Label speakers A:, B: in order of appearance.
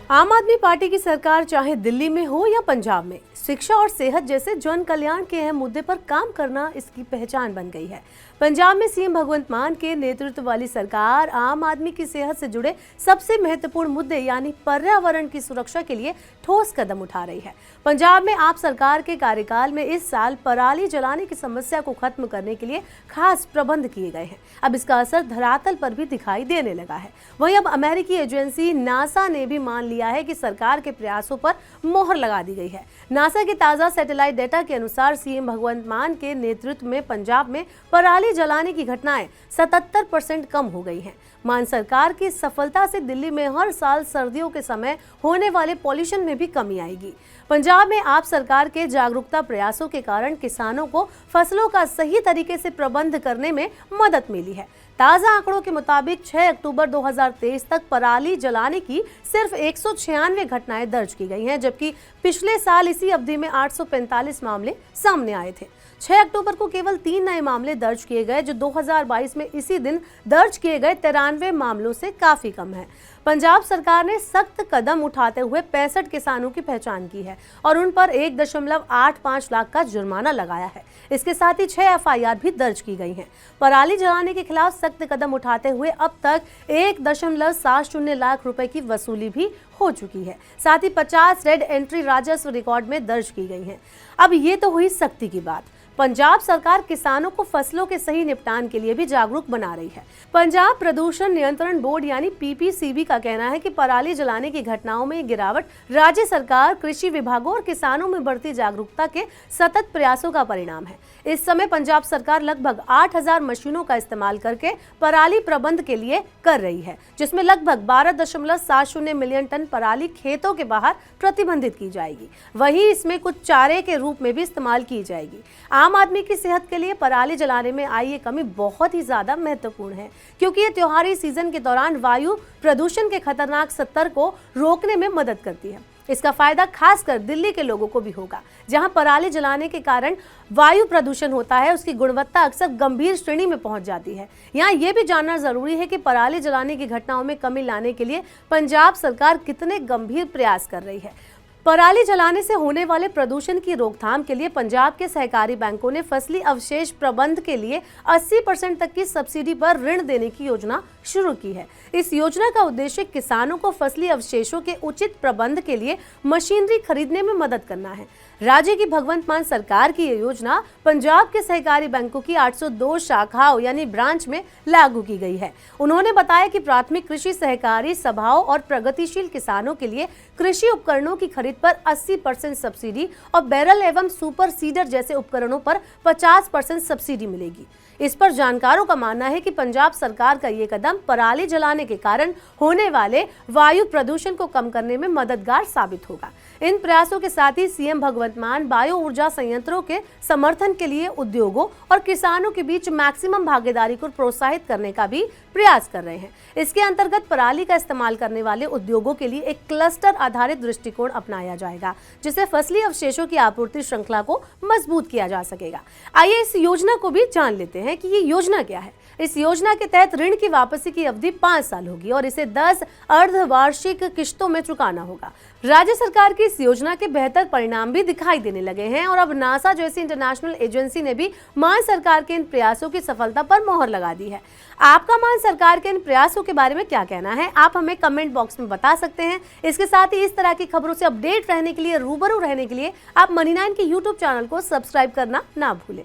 A: आम आदमी पार्टी की सरकार चाहे दिल्ली में हो या पंजाब में, शिक्षा और सेहत जैसे जन कल्याण के अहम मुद्दे पर काम करना इसकी पहचान बन गई है। पंजाब में सीएम भगवंत मान के नेतृत्व वाली सरकार आम आदमी की सेहत से जुड़े सबसे महत्वपूर्ण मुद्दे यानी पर्यावरण की सुरक्षा के लिए ठोस कदम उठा रही है। पंजाब में आप सरकार के कार्यकाल में इस साल पराली जलाने की समस्या को खत्म करने के लिए खास प्रबंध किए गए हैं। अब इसका असर धरातल पर भी दिखाई देने लगा है। वहीं अब अमेरिकी एजेंसी नासा ने भी मान लिया है कि सरकार के प्रयासों पर मोहर लगा दी गई है। नासा के ताजा सैटेलाइट डेटा के अनुसार सीएम भगवंत मान के नेतृत्व में पंजाब में पराली जलाने की घटनाएं 77% कम हो गई हैं। मान सरकार की सफलता से दिल्ली में हर साल सर्दियों के समय होने वाले पॉल्यूशन में भी कमी आएगी। पंजाब में आप सरकार के जागरूकता प्रयासों के कारण किसानों को फसलों का सही तरीके से प्रबंध करने में मदद मिली है। ताजा आंकड़ों के मुताबिक 6 अक्टूबर 2023 तक पराली जलाने की सिर्फ 196 घटनाएं दर्ज की गई हैं, जबकि पिछले साल इसी अवधि में 845 मामले सामने आए थे। 6 अक्टूबर को केवल 3 नए मामले दर्ज किए गए, जो 2022 में इसी दिन दर्ज किए गए 93 मामलों से काफी कम है। पंजाब सरकार ने सख्त कदम उठाते हुए 65 किसानों की पहचान की है और उन पर 1.85 लाख का जुर्माना लगाया है। इसके साथ ही 6 एफआईआर भी दर्ज की गई हैं। पराली जलाने के खिलाफ सख्त कदम उठाते हुए अब तक 1.70 लाख रुपए की वसूली भी हो चुकी है। साथ ही 50 रेड एंट्री राजस्व रिकॉर्ड में दर्ज की गई हैं। अब ये तो हुई सख्ती की बात। पंजाब सरकार किसानों को फसलों के सही निपटान के लिए भी जागरूक बना रही है। पंजाब प्रदूषण नियंत्रण बोर्ड यानी पीपीसीबी का कहना है कि पराली जलाने की घटनाओं में गिरावट राज्य सरकार, कृषि विभागों और किसानों में बढ़ती जागरूकता के सतत प्रयासों का परिणाम है। इस समय पंजाब सरकार लगभग 8000 मशीनों का इस्तेमाल करके पराली प्रबंध के लिए कर रही है, जिसमें लगभग 12.70 मिलियन टन पराली खेतों के बाहर प्रतिबंधित की जाएगी। वहीं इसमें कुछ चारे के रूप में भी इस्तेमाल की जाएगी। आम आदमी की सेहत के लिए पराली जलाने में आई ये कमी बहुत ही ज्यादा महत्वपूर्ण है, क्योंकि ये त्योहारी सीजन के दौरान वायु प्रदूषण के खतरनाक स्तर को रोकने में मदद करती है। इसका फायदा खासकर दिल्ली के लोगों को भी होगा, जहां पराली जलाने के कारण वायु प्रदूषण होता है, उसकी गुणवत्ता अक्सर गंभीर श्रेणी में पहुंच जाती है। यहाँ ये भी जानना जरूरी है कि पराली जलाने की घटनाओं में कमी लाने के लिए पंजाब सरकार कितने गंभीर प्रयास कर रही है। पराली जलाने से होने वाले प्रदूषण की रोकथाम के लिए पंजाब के सहकारी बैंकों ने फसली अवशेष प्रबंध के लिए 80% तक की सब्सिडी पर ऋण देने की योजना शुरू की है। इस योजना का उद्देश्य किसानों को फसली अवशेषों के उचित प्रबंध के लिए मशीनरी खरीदने में मदद करना है। राज्य की भगवंत मान सरकार की ये योजना पंजाब के सहकारी बैंकों की 802 शाखाओं यानी ब्रांच में लागू की गई है। उन्होंने बताया कि प्राथमिक कृषि सहकारी सभाओं और प्रगतिशील किसानों के लिए कृषि उपकरणों की खरीद पर 80% सब्सिडी और बैरल एवं सुपर सीडर जैसे उपकरणों पर 50% सब्सिडी मिलेगी। इस पर जानकारों का मानना है कि पंजाब सरकार का ये कदम पराली जलाने के कारण होने वाले वायु प्रदूषण को कम करने में मददगार साबित होगा। इन प्रयासों के साथ ही सीएम भगवंत मान बायो ऊर्जा संयंत्रों के समर्थन के लिए उद्योगों और किसानों के बीच मैक्सिमम भागीदारी को प्रोत्साहित करने का भी प्रयास कर रहे हैं। इसके अंतर्गत पराली का इस्तेमाल करने वाले उद्योगों के लिए एक क्लस्टर आधारित दृष्टिकोण अपनाया जाएगा, जिससे फसली अवशेषों की आपूर्ति श्रृंखला को मजबूत किया जा सकेगा। आइए इस योजना को भी जान लेते हैं कि ये योजना क्या है। इस योजना के तहत ऋण की वापसी की अवधि 5 साल होगी और इसे 10 अर्धवार्षिक किश्तों में चुकाना होगा। राज्य सरकार की इस योजना के बेहतर परिणाम भी दिखाई देने लगे हैं और अब नासा जैसी इंटरनेशनल एजेंसी ने भी मान सरकार के इन प्रयासों की सफलता पर मोहर लगा दी है। आपका मान सरकार के इन प्रयासों के बारे में क्या कहना है, आप हमें कमेंट बॉक्स में बता सकते हैं। इसके साथ ही इस तरह की खबरों से अपडेट रहने के लिए, रूबरू रहने के लिए आप मनी 9 के यूट्यूब चैनल को सब्सक्राइब करना ना भूलें।